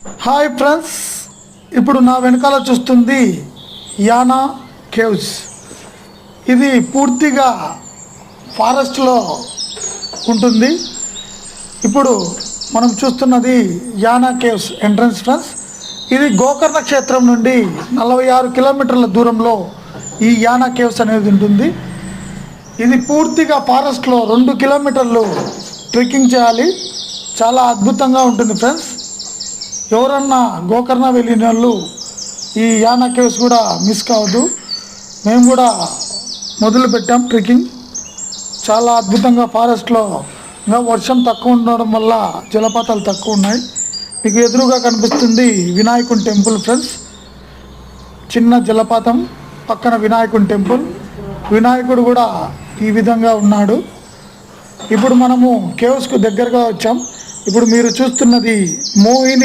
Hi friends, ఇప్పుడు నా వెనకాల చూస్తుంది యానా కేవ్స్. ఇది పూర్తిగా ఫారెస్ట్లో ఉంటుంది. ఇప్పుడు మనం చూస్తున్నది యానా కేవ్స్ ఎంట్రన్స్ ఫ్రెండ్స్. ఇది గోకర్ణ క్షేత్రం నుండి 46 కిలోమీటర్ల దూరంలో ఈ యానా కేవ్స్ అనేది ఉంటుంది. ఇది పూర్తిగా ఫారెస్ట్లో 2 కిలోమీటర్లు ట్రెక్కింగ్ చేయాలి. చాలా అద్భుతంగా ఉంటుంది ఫ్రెండ్స్. ఎవరన్నా గోకర్ణ వెళ్ళిన వాళ్ళు ఈ యానా కేవ్స్ కూడా మిస్ కావద్దు. మేము కూడా మొదలు పెట్టాం ట్రెక్కింగ్. చాలా అద్భుతంగా ఫారెస్ట్లో ఇంకా వర్షం తక్కువ ఉండడం వల్ల జలపాతాలు తక్కువ ఉన్నాయి. మీకు ఎదురుగా కనిపిస్తుంది వినాయకుని టెంపుల్ ఫ్రెండ్స్. చిన్న జలపాతం పక్కన వినాయకుని టెంపుల్. వినాయకుడు కూడా ఈ విధంగా ఉన్నాడు. ఇప్పుడు మనము కేవ్స్కు దగ్గరగా వచ్చాం. ఇప్పుడు మీరు చూస్తున్నది మోహిని